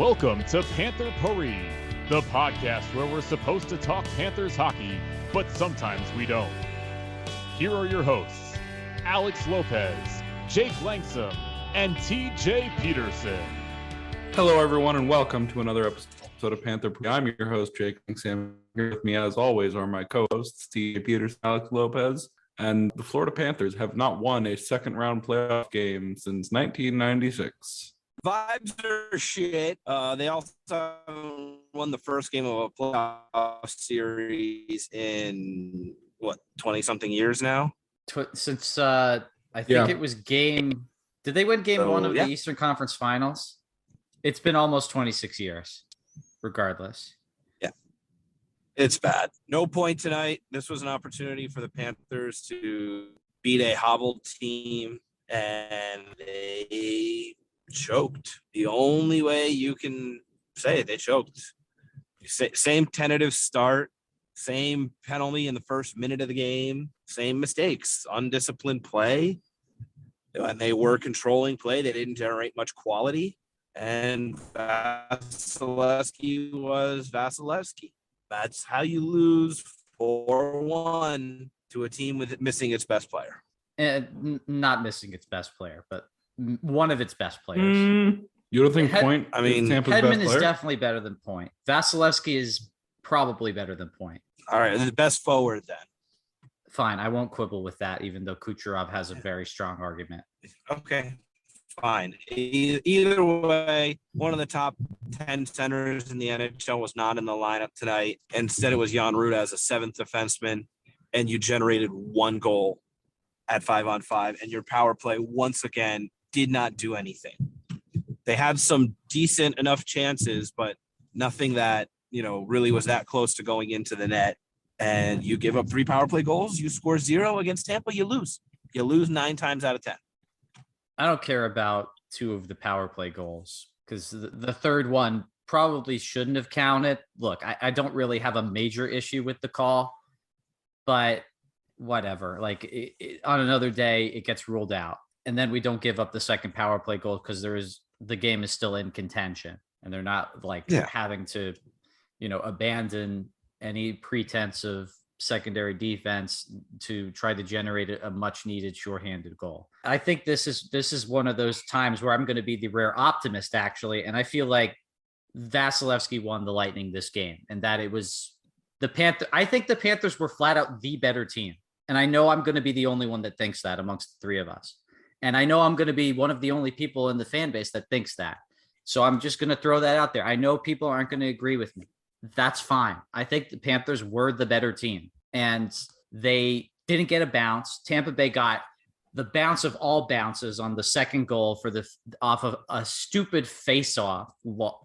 Welcome to Panther Pourri, the podcast where we're supposed to talk Panthers hockey, but sometimes we don't. Here are your hosts, Alex Lopez, Jake Langsam, and TJ Peterson. Hello, everyone, and welcome to another episode of Panther Pourri. I'm your host, Jake Langsam. Here with me, as always, are my co-hosts, TJ Peterson, Alex Lopez, and the Florida Panthers have not won a second-round playoff game since 1996. Vibes are shit. They also won the first game of a playoff series in 20-something years now. Since I think it was game. Did they win game one of the Eastern Conference Finals? It's been almost 26 years, regardless. Yeah, it's bad. No point tonight. This was an opportunity for the Panthers to beat a hobbled team, and they choked. The only way you can say it, they choked. Same tentative start, same penalty in the first minute of the game, same mistakes, undisciplined play. And they were controlling play. They didn't generate much quality. And Vasilevsky was Vasilevsky. That's how you lose 4-1 to a team with missing its best player. And not missing its best player, but one of its best players. You don't think Point? Tampa's Hedman best is definitely better than Point. Vasilevsky is probably better than Point. All right, the best forward then. Fine, I won't quibble with that, even though Kucherov has a very strong argument. Okay, fine. Either way, one of the top 10 centers in the NHL was not in the lineup tonight. Instead, it was Jan Ruda as a seventh defenseman, and you generated one goal at 5-on-5, and your power play once again did not do anything. They had some decent enough chances, but nothing that, really was that close to going into the net. And you give up 3 power play goals, you score 0 against Tampa, you lose. You lose 9 times out of 10. I don't care about 2 of the power play goals because the third one probably shouldn't have counted. Look, I don't really have a major issue with the call, but whatever. Like on another day, it gets ruled out. And then we don't give up the second power play goal because the game is still in contention and they're not having to, abandon any pretense of secondary defense to try to generate a much needed shorthanded goal. I think this is one of those times where I'm going to be the rare optimist actually. And I feel like Vasilevsky won the Lightning this game and that it was the Panther. I think the Panthers were flat out the better team. And I know I'm going to be the only one that thinks that amongst the 3 of us. And I know I'm going to be one of the only people in the fan base that thinks that. So I'm just going to throw that out there. I know people aren't going to agree with me. That's fine. I think the Panthers were the better team and they didn't get a bounce. Tampa Bay got the bounce of all bounces on the second goal off of a stupid face-off.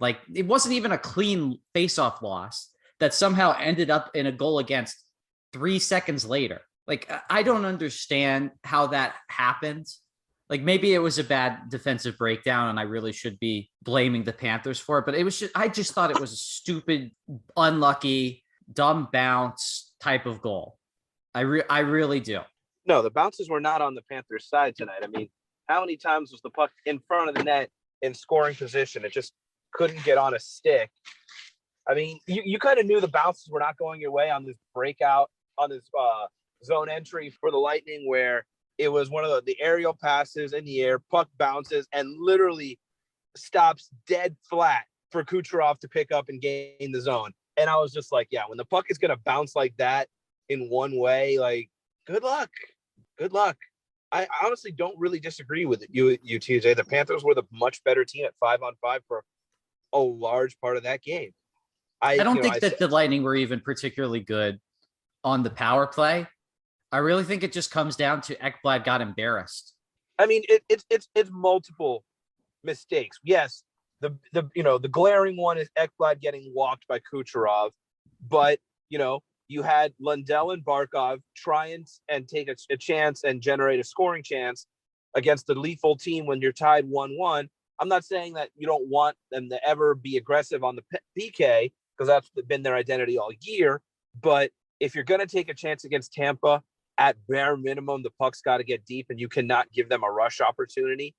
Like it wasn't even a clean face-off loss that somehow ended up in a goal against 3 seconds later. Like, I don't understand how that happened. Like, maybe it was a bad defensive breakdown and I really should be blaming the Panthers for it. But I just thought it was a stupid, unlucky, dumb bounce type of goal. I really do. No, the bounces were not on the Panthers side tonight. I mean, how many times was the puck in front of the net in scoring position? It just couldn't get on a stick. I mean, you kind of knew the bounces were not going your way on this breakout, on this zone entry for the Lightning, where it was one of the aerial passes in the air, puck bounces and literally stops dead flat for Kucherov to pick up and gain the zone. And I was just like, yeah, when the puck is going to bounce like that in one way, like, good luck. I honestly don't really disagree with you, TJ. The Panthers were the much better team at 5-on-5 for a large part of that game. I don't think that the Lightning were even particularly good on the power play. I really think it just comes down to Ekblad got embarrassed. I mean, it's multiple mistakes. Yes, the glaring one is Ekblad getting walked by Kucherov, but you had Lundell and Barkov try and take a chance and generate a scoring chance against the lethal team when you're tied 1-1. I'm not saying that you don't want them to ever be aggressive on the PK because that's been their identity all year, but if you're going to take a chance against Tampa, at bare minimum, the puck's got to get deep and you cannot give them a rush opportunity.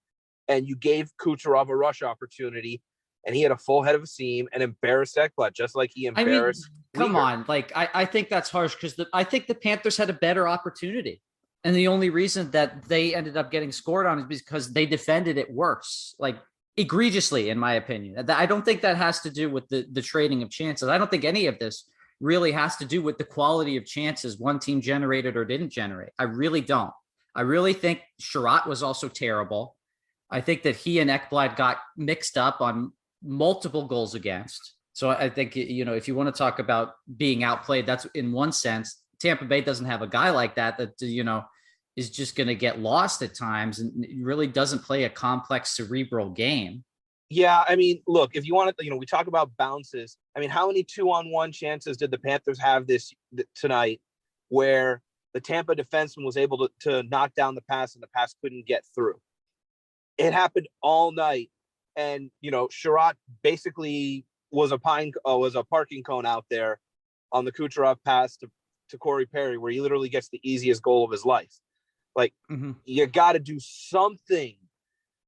And you gave Kucherov a rush opportunity and he had a full head of steam and embarrassed Ekblad, just like he embarrassed. Come Weegar. on. Like, I think that's harsh because I think the Panthers had a better opportunity. And the only reason that they ended up getting scored on is because they defended it worse, like egregiously, in my opinion. I don't think that has to do with the trading of chances. I don't think any of this really has to do with the quality of chances one team generated or didn't generate. I really don't. I really think Sherratt was also terrible. I think that he and Ekblad got mixed up on multiple goals against. So I think, if you want to talk about being outplayed, that's in one sense. Tampa Bay doesn't have a guy like that, is just going to get lost at times and really doesn't play a complex cerebral game. Yeah, I mean, look, if you want to, we talk about bounces. I mean, how many 2-on-1 chances did the Panthers have tonight where the Tampa defenseman was able to knock down the pass and the pass couldn't get through? It happened all night. And, Sherratt basically was a parking cone out there on the Kucherov pass to Corey Perry, where he literally gets the easiest goal of his life. Like, you got to do something.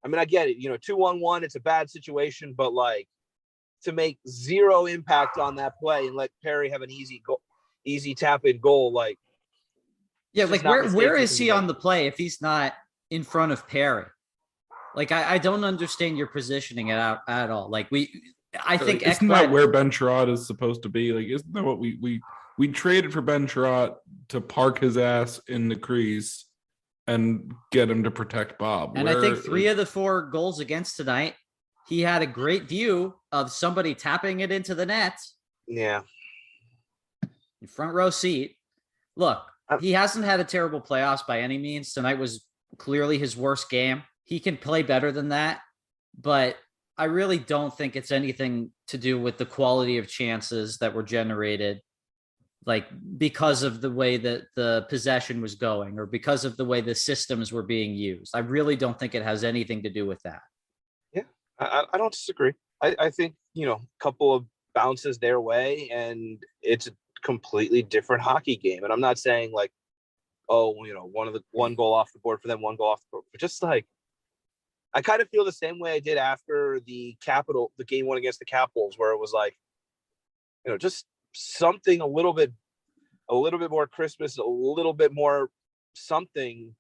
I mean, I get it, 2-on-1, it's a bad situation, but like to make zero impact on that play and let Perry have an easy tap in goal. Like, yeah, like where is he on the play if he's not in front of Perry? Like, I don't understand your positioning at all. Like I think isn't that where Ben Sherratt is supposed to be? Like, isn't that what we traded for Ben Sherratt to park his ass in the crease and get him to protect Bob? And I think 3 of the 4 goals against tonight, he had a great view of somebody tapping it into the net. Yeah. Front row seat. Look, he hasn't had a terrible playoffs by any means. Tonight was clearly his worst game. He can play better than that, but I really don't think it's anything to do with the quality of chances that were generated, like because of the way that the possession was going or because of the way the systems were being used. I really don't think it has anything to do with that. Yeah, I don't disagree. I think, a couple of bounces their way and it's a completely different hockey game. And I'm not saying like, one goal off the board for them, 1 goal off the board, but just like, I kind of feel the same way I did after the game 1 against the Capitals, where it was like, just something a little bit more Christmas, a little bit more something.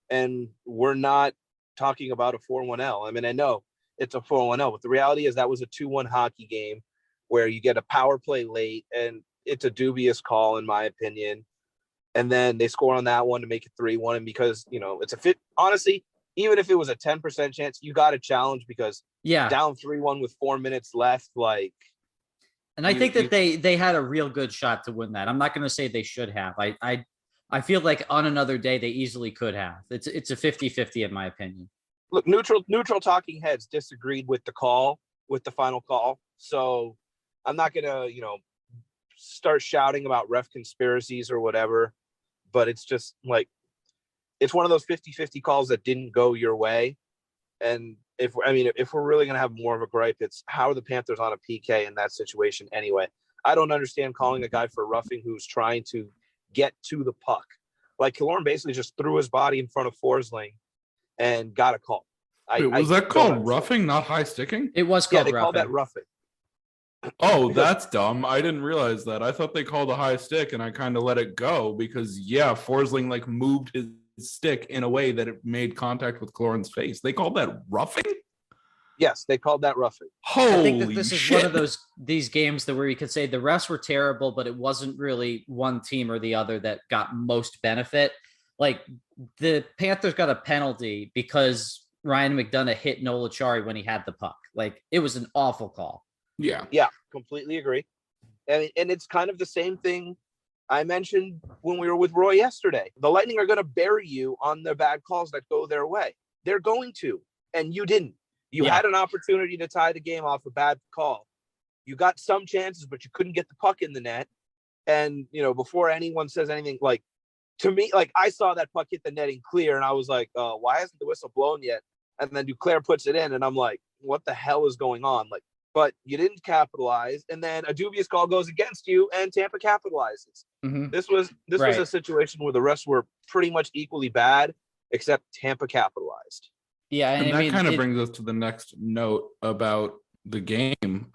And we're not talking about a 4-1L. I mean, I know it's a 4-1L, but the reality is that was a 2-1 hockey game where you get a power play late and it's a dubious call, in my opinion. And then they score on that one to make it 3-1. And because, it's a fit, honestly, even if it was a 10% chance, you got to challenge because down 3-1 with 4 minutes left, like. And I think that they had a real good shot to win that. I'm not going to say they should have. I feel like on another day they easily could have. It's a 50-50 in my opinion. Look, neutral talking heads disagreed with the final call. So I'm not going to, start shouting about ref conspiracies or whatever, but it's just like, it's one of those 50-50 calls that didn't go your way. And if we're really going to have more of a gripe, it's how are the Panthers on a PK in that situation anyway? I don't understand calling a guy for roughing who's trying to get to the puck. Like, Killorn basically just threw his body in front of Forsling and got a call. Was that called roughing, not high sticking? It was called roughing. Called that roughing. Oh, that's dumb. I didn't realize that. I thought they called a high stick and I kind of let it go because Forsling like moved his stick in a way that it made contact with Killorn's face. They called that roughing? Yes, they called that roughing. Holy I think that this shit. is one of these games that where you could say the refs were terrible, but it wasn't really one team or the other that got most benefit. Like, the Panthers got a penalty because Ryan McDonough hit Nola Chari when he had the puck. Like, it was an awful call. Yeah, completely agree. And it's kind of the same thing I mentioned when we were with Roy yesterday. The Lightning are going to bury you on the bad calls that go their way. They're going to, and you didn't. You had an opportunity to tie the game off a bad call. You got some chances, but you couldn't get the puck in the net. And, before anyone says anything, like, to me, like, I saw that puck hit the netting clear, and I was like, why hasn't the whistle blown yet? And then Duclair puts it in, and I'm like, what the hell is going on? Like, but you didn't capitalize, and then a dubious call goes against you, and Tampa capitalizes. Mm-hmm. This was a situation where the rest were pretty much equally bad, except Tampa capitalized. Yeah, and that kind of brings us to the next note about the game,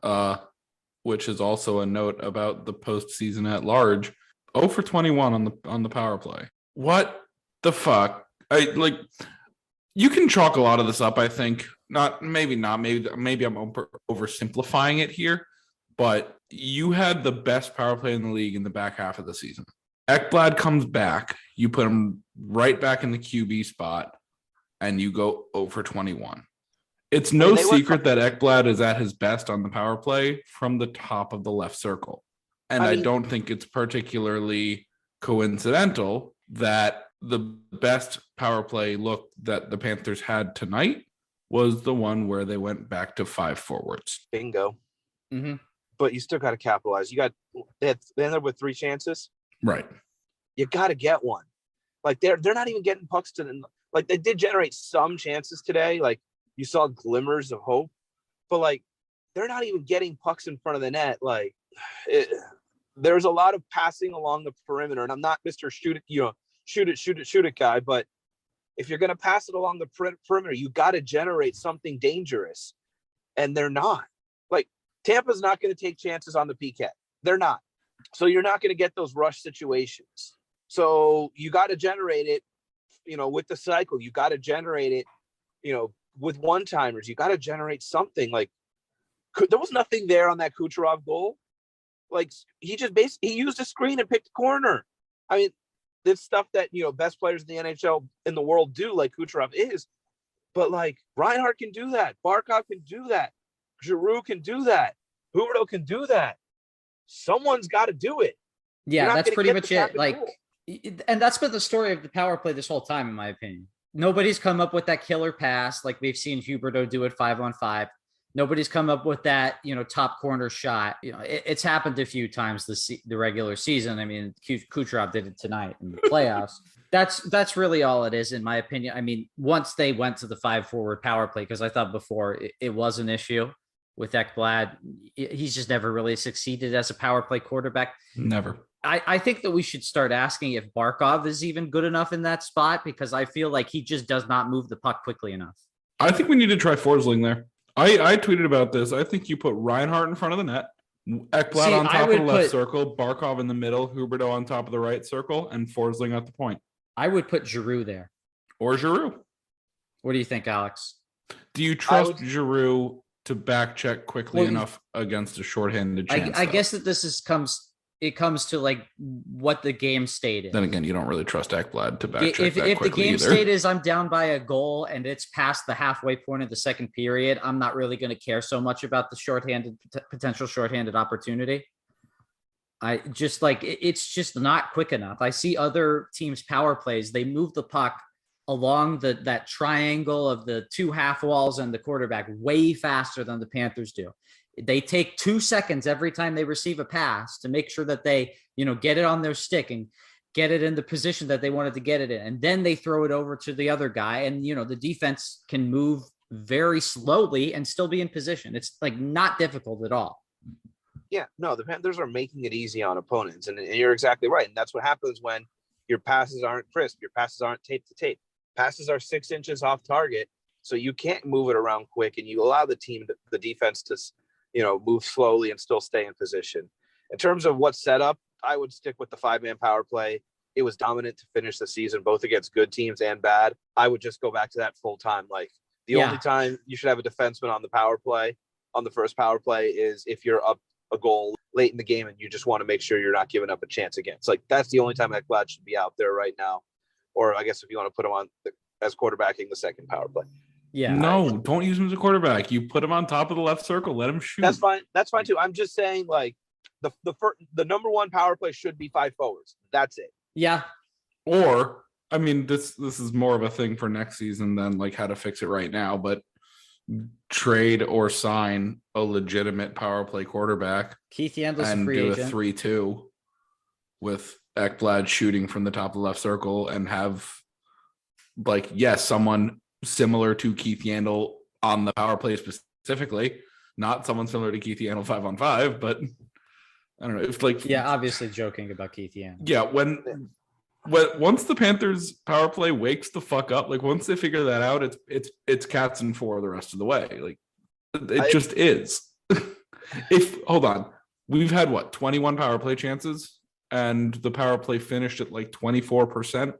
which is also a note about the postseason at large. 0 for 21 on the power play. What the fuck? You can chalk a lot of this up, I think. Maybe I'm oversimplifying it here, but you had the best power play in the league in the back half of the season. Ekblad comes back, you put him right back in the QB spot, and you go 0 for 21. It's no secret that Ekblad is at his best on the power play from the top of the left circle. And I don't think it's particularly coincidental that the best power play look that the Panthers had tonight was the one where they went back to 5 forwards. Bingo. Mm-hmm. But you still got to capitalize. They ended up with 3 chances. Right. You got to get one. Like they're not even getting pucks to them. Like they did generate some chances today. Like you saw glimmers of hope, but like they're not even getting pucks in front of the net. Like there's a lot of passing along the perimeter, and I'm not Mr. Shoot it guy, but if you're going to pass it along the perimeter, you got to generate something dangerous, and they're not. Like Tampa's not going to take chances on the PK. They're not. So you're not going to get those rush situations. So you got to generate it, with the cycle. You got to generate it, with one-timers. You got to generate something. Like there was nothing there on that Kucherov goal. Like he just he used a screen and picked a corner. I mean, this stuff that, best players in the NHL in the world do, like Kucherov is. But like Reinhart can do that. Barkov can do that. Giroux can do that. Huberdeau can do that. Someone's got to do it. Yeah, that's pretty much it. Like, and that's been the story of the power play this whole time, in my opinion. Nobody's come up with that killer pass like we've seen Huberdeau do it 5-on-5. Nobody's come up with that, top corner shot. It's happened a few times the regular season. I mean, Kucherov did it tonight in the playoffs. That's really all it is, in my opinion. I mean, once they went to the 5-forward power play, because I thought before it was an issue with Ekblad. He's just never really succeeded as a power play quarterback. Never. I think that we should start asking if Barkov is even good enough in that spot, because I feel like he just does not move the puck quickly enough. I think we need to try Forsling there. I tweeted about this. I think you put Reinhart in front of the net, Ekblad on top of the left circle, Barkov in the middle, Huberdeau on top of the right circle, and Forsling at the point. I would put Giroux there. Or Giroux. What do you think, Alex? Do you trust Giroux to back check quickly enough against a shorthanded chance? I guess that it comes to like what the game state is. Then again, you don't really trust Ekblad to back check if the game state is I'm down by a goal and it's past the halfway point of the second period, I'm not really going to care so much about the potential shorthanded opportunity. I just it's just not quick enough. I see other teams' power plays. They move the puck along that triangle of the 2 half walls and the quarterback way faster than the Panthers do. They take 2 seconds every time they receive a pass to make sure that they, get it on their stick and get it in the position that they wanted to get it in. And then they throw it over to the other guy. And, the defense can move very slowly and still be in position. It's not difficult at all. Yeah, no, the Panthers are making it easy on opponents. And you're exactly right. And that's what happens when your passes aren't crisp. Your passes aren't tape to tape. Passes are 6 inches off target. So you can't move it around quick. And you allow the defense to, move slowly and still stay in position. In terms of what's set up, I would stick with the 5-man power play. It was dominant to finish the season, both against good teams and bad. I would just go back to that full time. Like the only time you should have a defenseman on the power play, on the first power play, is if you're up a goal late in the game and you just want to make sure you're not giving up a chance against. Like that's the only time Ekblad should be out there right now. Or I guess if you want to put him on as quarterbacking the second power play. Yeah. No, don't use him as a quarterback. You put him on top of the left circle. Let him shoot. That's fine. That's fine too. I'm just saying, like the number one power play should be 5 forwards. That's it. Yeah. Or I mean, this is more of a thing for next season than like how to fix it right now. But trade or sign a legitimate power play quarterback. Keith Yandel's and free do agent. a 3-2 with Ekblad shooting from the top of the left circle and have someone similar to Keith Yandel on the power play specifically, not someone similar to Keith Yandel 5-on-5, but I don't know if obviously joking about Keith Yandel. Yeah, when once the Panthers power play wakes the fuck up, like once they figure that out, it's cats and 4 the rest of the way. Like It just is. Hold on, we've had 21 power play chances, and the power play finished at like 24%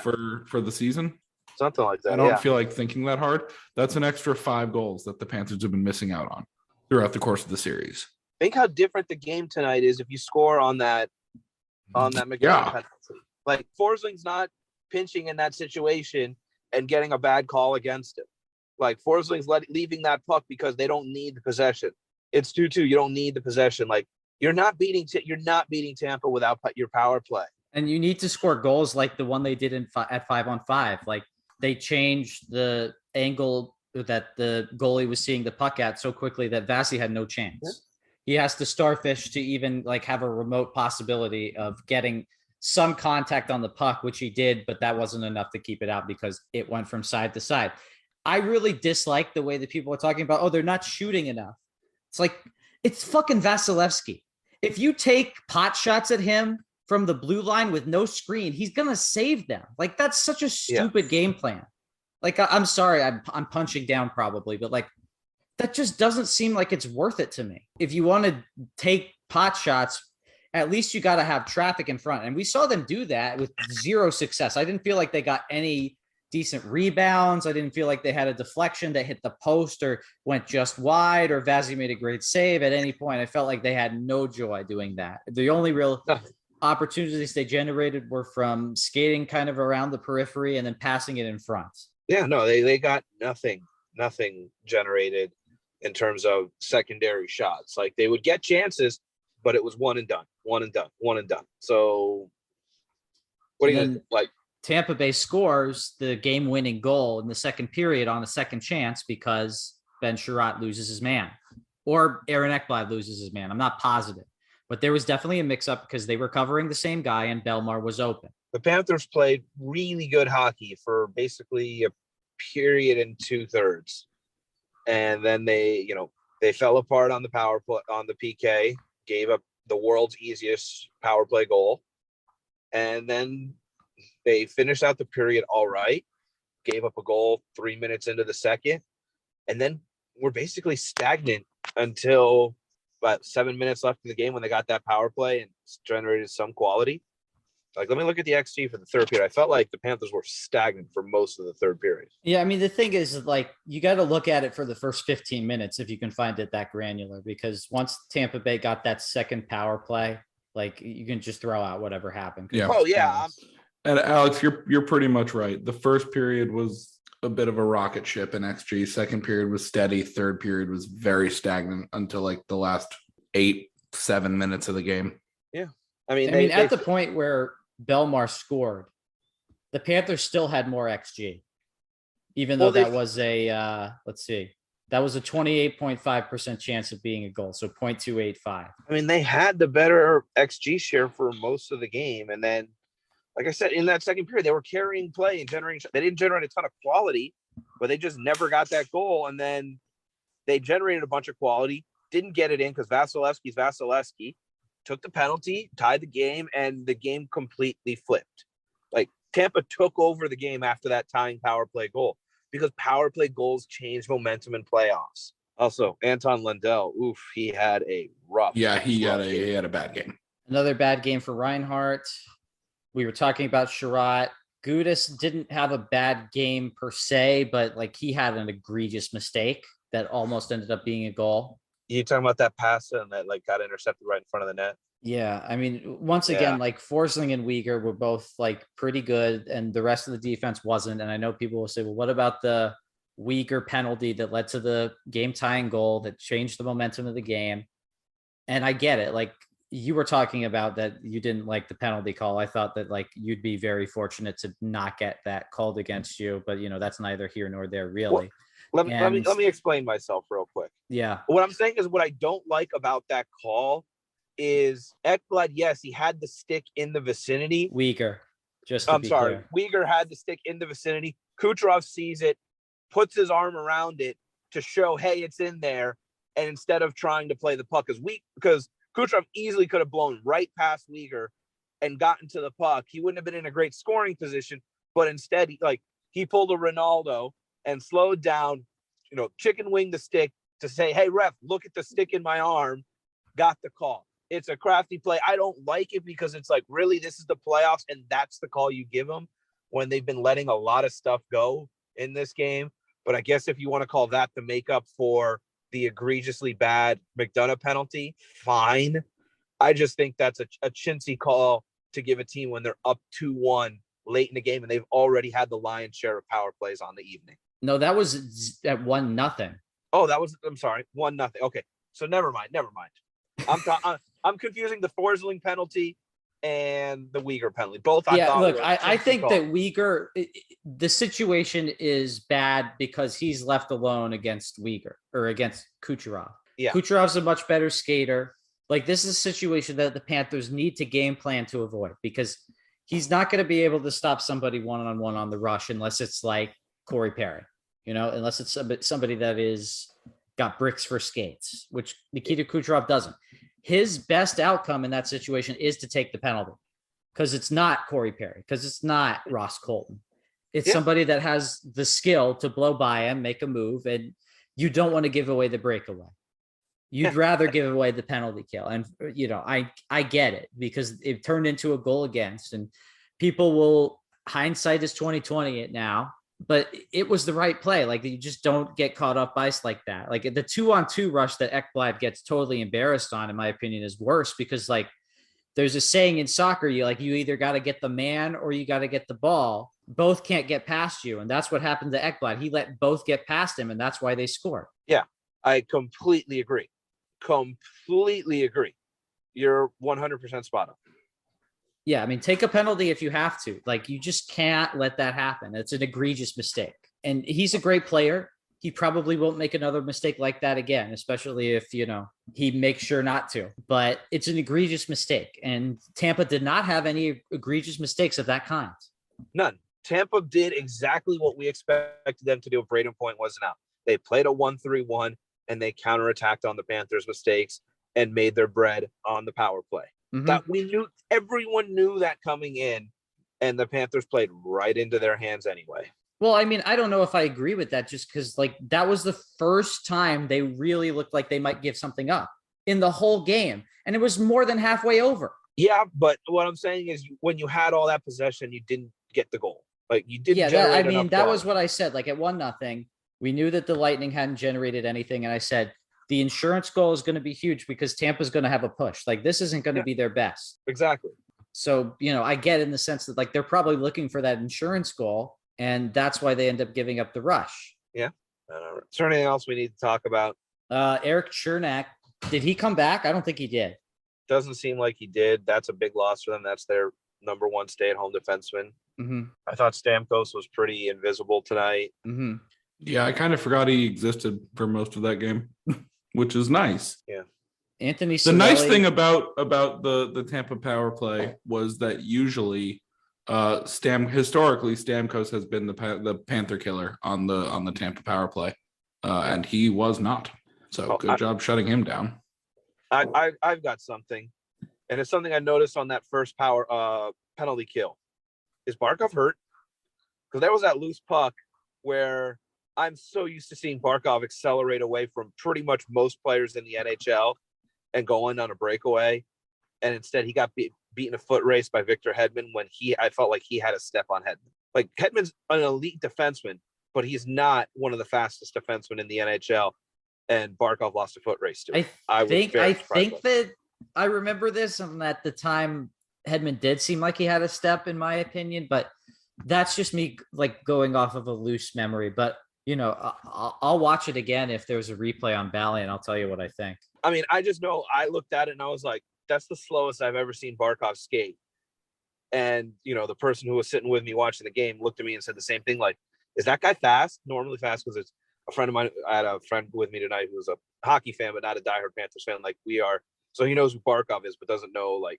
for the season. Something like that. I don't feel like thinking that hard. That's an extra 5 goals that the Panthers have been missing out on throughout the course of the series. Think how different the game tonight is if you score on that McDonald penalty. Like Forsling's not pinching in that situation and getting a bad call against him. Like Forsling's leaving that puck because they don't need the possession. It's 2-2. You don't need the possession. Like you're not beating Tampa without your power play. And you need to score goals like the one they did at 5-on-5. Like they changed the angle that the goalie was seeing the puck at so quickly that Vasi had no chance. Yeah. He has to starfish to even like have a remote possibility of getting some contact on the puck, which he did, but that wasn't enough to keep it out because it went from side to side. I really dislike the way that people are talking about, oh, they're not shooting enough. It's like, it's fucking Vasilevsky. If you take pot shots at him from the blue line with no screen, he's going to save them. Like, that's such a stupid game plan. Like, I'm sorry, I'm punching down probably, but like, that just doesn't seem like it's worth it to me. If you want to take pot shots, at least you got to have traffic in front. And we saw them do that with zero success. I didn't feel like they got any decent rebounds. I didn't feel like they had a deflection that hit the post or went just wide, or Vasi made a great save at any point. I felt like they had no joy doing that. The only real opportunities they generated were from skating kind of around the periphery and then passing it in front. Yeah, no, they got nothing generated in terms of secondary shots. Like they would get chances, but it was one and done. So what are you gonna, like? Tampa Bay scores the game-winning goal in the second period on a second chance because Ben Sherratt loses his man, or Aaron Ekblad loses his man. I'm not positive, but there was definitely a mix-up because they were covering the same guy and Belmar was open. The Panthers played really good hockey for basically a period and 2/3, and then they fell apart on the power play, on the PK, gave up the world's easiest power play goal, and then they finished out the period all right, gave up a goal 3 minutes into the second, and then we're basically stagnant until about 7 minutes left in the game when they got that power play and generated some quality. Like, let me look at the XG for the third period. I felt like the Panthers were stagnant for most of the third period. Yeah, I mean, the thing is, like, you got to look at it for the first 15 minutes if you can find it that granular, because once Tampa Bay got that second power play, like, you can just throw out whatever happened. Yeah. Oh, yeah. And Alex, you're pretty much right. The first period was a bit of a rocket ship in XG. Second period was steady. Third period was very stagnant until like the last 8-7 minutes of the game. Yeah. I mean, at the point where Belmar scored, the Panthers still had more XG, even though that was a, let's see, that was a 28.5% chance of being a goal. So 0.285. I mean, they had the better XG share for most of the game. And then, like I said, in that second period, they were carrying play and generating. They didn't generate a ton of quality, but they just never got that goal. And then they generated a bunch of quality, didn't get it in because Vasilevsky took the penalty, tied the game, and the game completely flipped. Like, Tampa took over the game after that tying power play goal because power play goals change momentum in playoffs. Also, Anton Lundell, he had a rough. Yeah, he had a bad game. Another bad game for Reinhart. We were talking about Sherratt. Gudas didn't have a bad game per se, but like he had an egregious mistake that almost ended up being a goal. You talking about that pass and that like got intercepted right in front of the net? Yeah, I mean, once again, like Forsling and Weegar were both like pretty good, and the rest of the defense wasn't. And I know people will say, well, what about the Weegar penalty that led to the game tying goal that changed the momentum of the game? And I get it. Like, you were talking about that you didn't like the penalty call. I thought that like you'd be very fortunate to not get that called against you, but that's neither here nor there really. Well, let me explain myself real quick. Yeah. What I'm saying is what I don't like about that call is Ekblad, yes, he had the stick in the vicinity. Weegar. Weegar had the stick in the vicinity. Kucherov sees it, puts his arm around it to show, hey, it's in there. And instead of trying to play the puck because Kucherov easily could have blown right past Weegar and gotten to the puck. He wouldn't have been in a great scoring position, but instead he pulled a Ronaldo and slowed down, chicken wing the stick to say, hey, ref, look at the stick in my arm, got the call. It's a crafty play. I don't like it because it's like, really, this is the playoffs, and that's the call you give them when they've been letting a lot of stuff go in this game. But I guess if you want to call that the makeup for the egregiously bad McDonough penalty, fine. I just think that's a chintzy call to give a team when they're up 2-1 late in the game and they've already had the lion's share of power plays on the evening. No, that was at 1-0. Oh, I'm sorry, 1-0. Okay, so never mind. I'm confusing the Forsling penalty and the Uyghur penalty. Both. I think that Uyghur, the situation is bad because he's left alone against Uyghur or against Kucherov. Yeah. Kucherov's a much better skater. Like, this is a situation that the Panthers need to game plan to avoid because he's not going to be able to stop somebody one-on-one on the rush unless it's like Corey Perry, unless it's somebody that is got bricks for skates, which Nikita Kucherov doesn't. His best outcome in that situation is to take the penalty because it's not Corey Perry, because it's not Ross Colton. It's somebody that has the skill to blow by him, make a move, and you don't want to give away the breakaway. You'd rather give away the penalty kill. And, I get it because it turned into a goal against, and people will hindsight is 2020 it now, but it was the right play. Like, you just don't get caught up ice like that. Like, the 2-on-2 rush that Ekblad gets totally embarrassed on, in my opinion, is worse because, like, there's a saying in soccer, you either got to get the man or you got to get the ball. Both can't get past you. And that's what happened to Ekblad. He let both get past him, and that's why they scored. Yeah, I completely agree. You're 100% spot on. Yeah, I mean, take a penalty if you have to. Like, you just can't let that happen. It's an egregious mistake. And he's a great player. He probably won't make another mistake like that again, especially if, he makes sure not to. But it's an egregious mistake. And Tampa did not have any egregious mistakes of that kind. None. Tampa did exactly what we expected them to do if Braden Point wasn't out. They played a 1-3-1, and they counterattacked on the Panthers' mistakes and made their bread on the power play. Mm-hmm. That we knew, everyone knew that coming in, and the Panthers played right into their hands anyway. Well, I mean, I don't know if I agree with that just because, like, that was the first time they really looked like they might give something up in the whole game. And it was more than halfway over. Yeah, but what I'm saying is when you had all that possession, you didn't get the goal. Like, you didn't that was what I said. Like, at 1-0, we knew that the Lightning hadn't generated anything. And I said, the insurance goal is going to be huge because Tampa's going to have a push. Like, this isn't going to be their best. Exactly. So, I get in the sense that, like, they're probably looking for that insurance goal, and that's why they end up giving up the rush. Yeah. Is there anything else we need to talk about? Eric Chernak, did he come back? I don't think he did. Doesn't seem like he did. That's a big loss for them. That's their number one stay-at-home defenseman. Mm-hmm. I thought Stamkos was pretty invisible tonight. Mm-hmm. Yeah, I kind of forgot he existed for most of that game, which is nice. Yeah. Anthony The nice thing about the Tampa power play was that usually historically Stamkos has been the Panther killer on the Tampa power play, and he was not. So good job shutting him down. I've got something, and it's something I noticed on that first power penalty kill. Is Barkov hurt? Because there was that loose puck where I'm so used to seeing Barkov accelerate away from pretty much most players in the NHL and go in on a breakaway, and instead he got beaten a foot race by Victor Hedman when I felt like he had a step on Hedman. Like, Hedman's an elite defenseman, but he's not one of the fastest defensemen in the NHL, and Barkov lost a foot race to him. I think that I remember this, and at the time Hedman did seem like he had a step, in my opinion, but that's just me, like, going off of a loose memory. But I'll watch it again if there's a replay on Bally, and I'll tell you what I think. I mean, I just know I looked at it and I was like, that's the slowest I've ever seen Barkov skate. And, the person who was sitting with me watching the game looked at me and said the same thing. Like, is that guy fast? Normally fast, because it's a friend of mine. I had a friend with me tonight who was a hockey fan, but not a diehard Panthers fan like we are. So he knows who Barkov is, but doesn't know, like,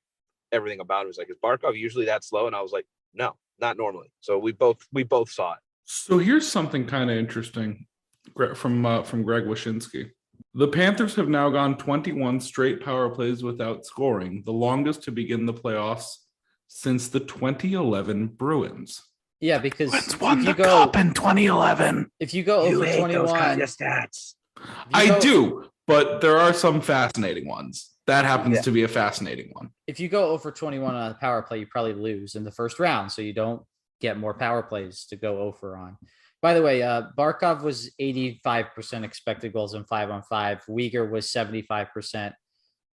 everything about him. He's like, is Barkov usually that slow? And I was like, no, not normally. So we both saw it. So here's something kind of interesting from Greg Wyshynski. The Panthers have now gone 21 straight power plays without scoring, the longest to begin the playoffs since the 2011 Bruins. Yeah, because Bruins won the cup in 2011. If you go over 21, stats. I do, but there are some fascinating ones. That happens to be a fascinating one. If you go over 21 on a power play, you probably lose in the first round, so you don't get more power plays to go over on. By the way, Barkov was 85% expected goals in 5-on-5. Uyghur was 75%.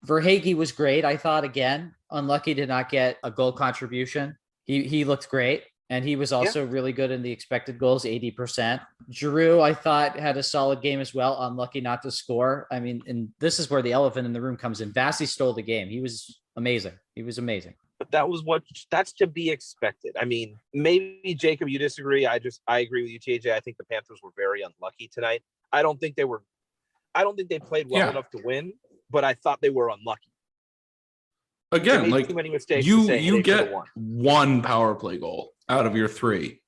Verhaeghe was great, I thought, again. Unlucky to not get a goal contribution. He looked great. And he was also really good in the expected goals, 80%. Giroux, I thought, had a solid game as well. Unlucky not to score. I mean, and this is where the elephant in the room comes in. Vasi stole the game. He was amazing. But that's to be expected. I mean, maybe Jacob, you disagree. I agree with you, TJ. I think the Panthers were very unlucky tonight. I don't think they played well enough to win, but I thought they were unlucky. Again, like too many mistakes you get one power play goal out of your three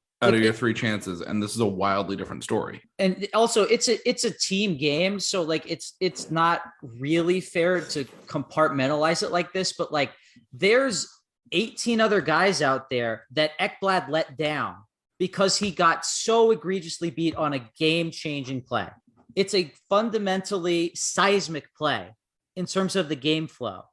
chances, and this is a wildly different story. And also, it's a team game, so like it's not really fair to compartmentalize it like this. But like, there's 18 other guys out there that Ekblad let down because he got so egregiously beat on a game-changing play. It's a fundamentally seismic play in terms of the game flow.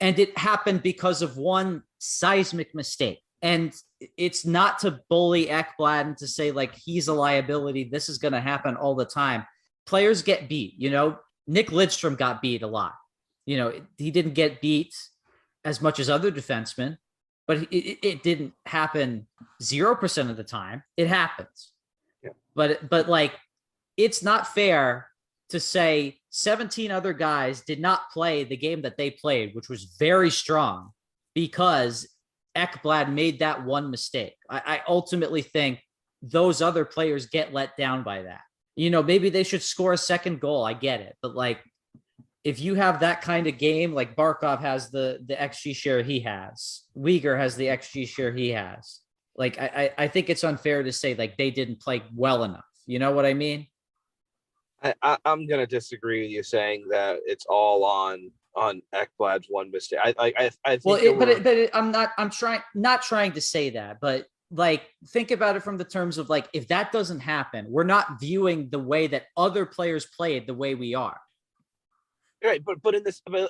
And it happened because of one seismic mistake. And it's not to bully Ekblad and to say, like, he's a liability. This is going to happen all the time. Players get beat. Nick Lidstrom got beat a lot. He didn't get beat as much as other defensemen, but it didn't happen 0% of the time. It happens. Yeah. But like, it's not fair to say 17 other guys did not play the game that they played, which was very strong, because Ekblad made that one mistake. I ultimately think those other players get let down by that. Maybe they should score a second goal. I get it. But like, if you have that kind of game, like Barkov has the XG share he has, Uyghur has the XG share he has. Like, I think it's unfair to say like they didn't play well enough. You know what I mean? I'm gonna disagree with you saying that it's all on Ekblad's one mistake. I think I'm not trying to say that, but like, think about it from the terms of like, if that doesn't happen, we're not viewing the way that other players played the way we are. Right, but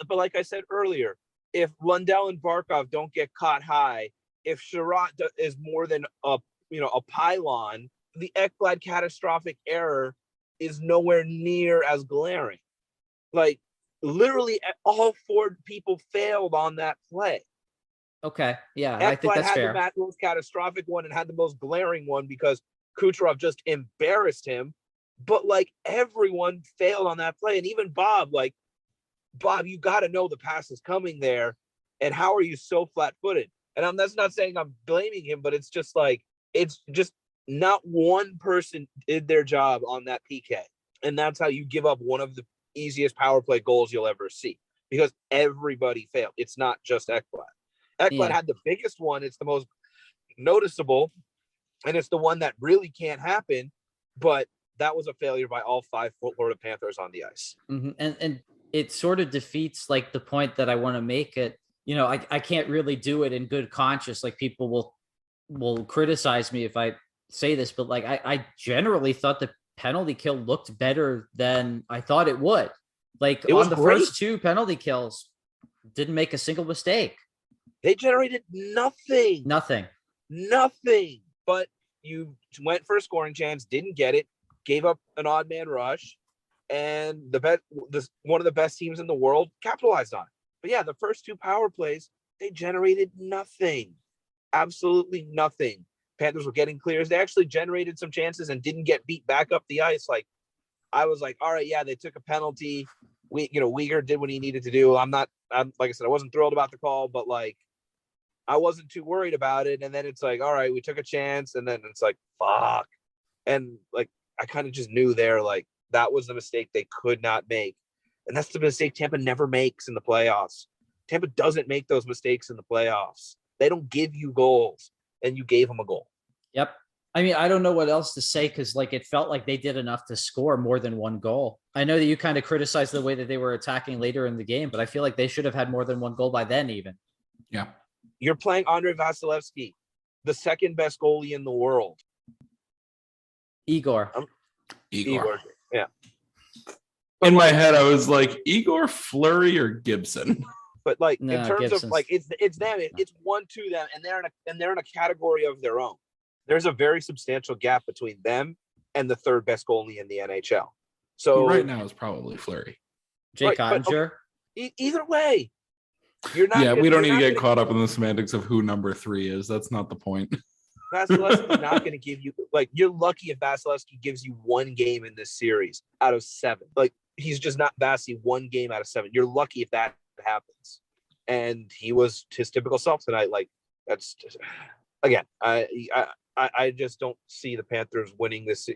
like I said earlier, if Lundell and Barkov don't get caught high, if Sherratt is more than a pylon, the Ekblad catastrophic error is nowhere near as glaring. Like, literally all four people failed on that play. Okay, yeah, Ekblad I think that's fair. Had the most catastrophic one and had the most glaring one because Kucherov just embarrassed him. But like, everyone failed on that play, and even Bob, you got to know the pass is coming there, and how are you so flat-footed? And that's not saying I'm blaming him, but it's just like, it's just not one person did their job on that PK. And that's how you give up one of the easiest power play goals you'll ever see, because everybody failed. It's not just Ekblad. Ekblad had the biggest one. It's the most noticeable, and it's the one that really can't happen. But that was a failure by all five Florida Panthers on the ice. Mm-hmm. And it sort of defeats like the point that I want to make. It, I can't really do it in good conscience. Like, people will criticize me if I say this, but like, I generally thought the penalty kill looked better than I thought it would. Like, on the first two penalty kills, didn't make a single mistake. They generated nothing. But you went for a scoring chance, didn't get it, gave up an odd man rush, and one of the best teams in the world capitalized on it. But yeah, the first two power plays, they generated nothing. Absolutely nothing. Panthers were getting clears. They actually generated some chances and didn't get beat back up the ice. Like, I was like, all right, yeah, they took a penalty. Uyghur did what he needed to do. I'm like I said, I wasn't thrilled about the call, but like, I wasn't too worried about it. And then it's like, all right, we took a chance, and then it's like, fuck. And like, I kind of just knew there, like, that was the mistake they could not make. And that's the mistake Tampa never makes in the playoffs. Tampa doesn't make those mistakes in the playoffs. They don't give you goals, and you gave them a goal. Yep. I mean, I don't know what else to say, because like, it felt like they did enough to score more than one goal. I know that you kind of criticized the way that they were attacking later in the game, but I feel like they should have had more than one goal by then even. Yeah. You're playing Andrei Vasilevsky, the second best goalie in the world. Igor. Igor. Yeah. In my head, I was like Igor, Fleury, or Gibson. But like No, in terms Gibson's- of like it's them, it's 1-2 them, and they're in a category of their own. There's a very substantial gap between them and the third best goalie in the NHL. So Right now is probably Fleury. Jake Right, but- Ottinger. Either way, you're not. Yeah, we don't need to get gonna, caught up in the semantics of who number 3 is. That's not the point. Vasilevsky's not going to give you like. You're lucky if Vasilevsky gives you one game in this series out of 7. Like he's just not Vasi 1 game out of 7. You're lucky if that happens. And he was his typical self tonight. Like that's just, again, I just don't see the Panthers winning this.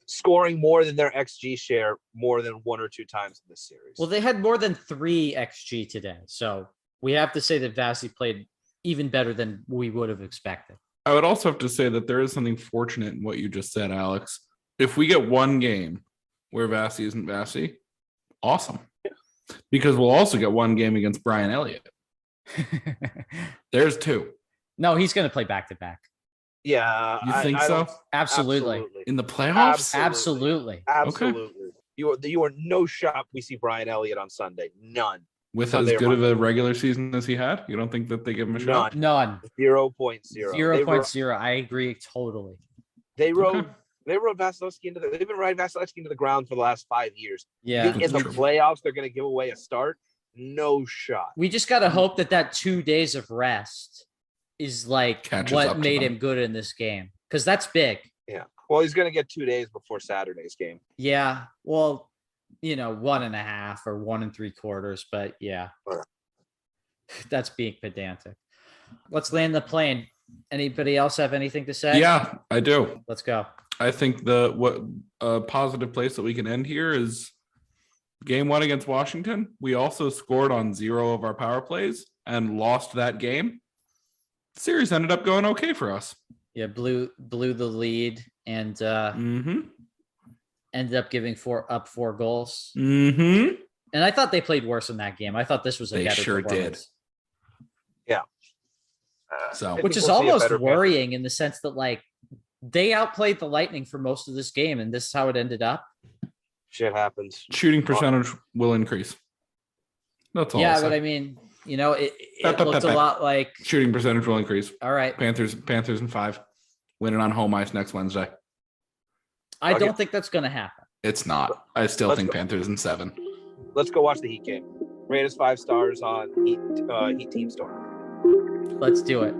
Scoring more than their XG share more than 1 or 2 times in this series. Well, they had more than 3 XG today. So we have to say that Vasi played even better than we would have expected. I would also have to say that there is something fortunate in what you just said, Alex. If we get one game where Vasi isn't Vasi, awesome. Because we'll also get one game against Brian Elliott. There's 2. No, he's going to play back-to-back. Yeah, You think so? don't- Absolutely. In the playoffs? Absolutely. Absolutely. You are no shot. We see Brian Elliott on Sunday. None. With Oh, as they're good of fine. a regular season as he had? You don't think that they give him a shot? None. 0.0. 0.0. I agree totally. They rode. Okay. They rode Vasilevsky into the. They've been riding Vasilevsky into the ground for the last 5 years. Yeah. In the That's true. playoffs, they're going to give away a start. No shot. We just got to hope that 2 days of rest is like Catches up what to made them. him good in this game. Because that's big. Yeah. Well, he's going to get 2 days before Saturday's game. Yeah. Well, 1.5 or 1 3/4. But yeah. Alright. That's being pedantic. Let's land the plane. Anybody else have anything to say? Yeah, I do. Let's go. I think a positive place that we can end here is game 1 against Washington. We also scored on 0 of our power plays and lost that game. The series ended up going okay for us. Yeah, blew the lead and Mm-hmm. ended up giving 4 goals. Mm-hmm. And I thought they played worse in that game. I thought this was a They better sure did. performance. So I Which think is we'll see a almost better worrying in the sense that like they outplayed the Lightning for most of this game, and this is how it ended up. Shit happens. shooting percentage will increase. That's all. Yeah, I'll but say. I mean, it looked a lot like Shooting percentage will increase. all right. Panthers in 5. Winning on home ice next Wednesday. I Okay. don't think that's gonna happen. It's not. I still Let's think go. Panthers in 7. Let's go watch the Heat game. Rate us 5 stars on Heat Team Store. Let's do it.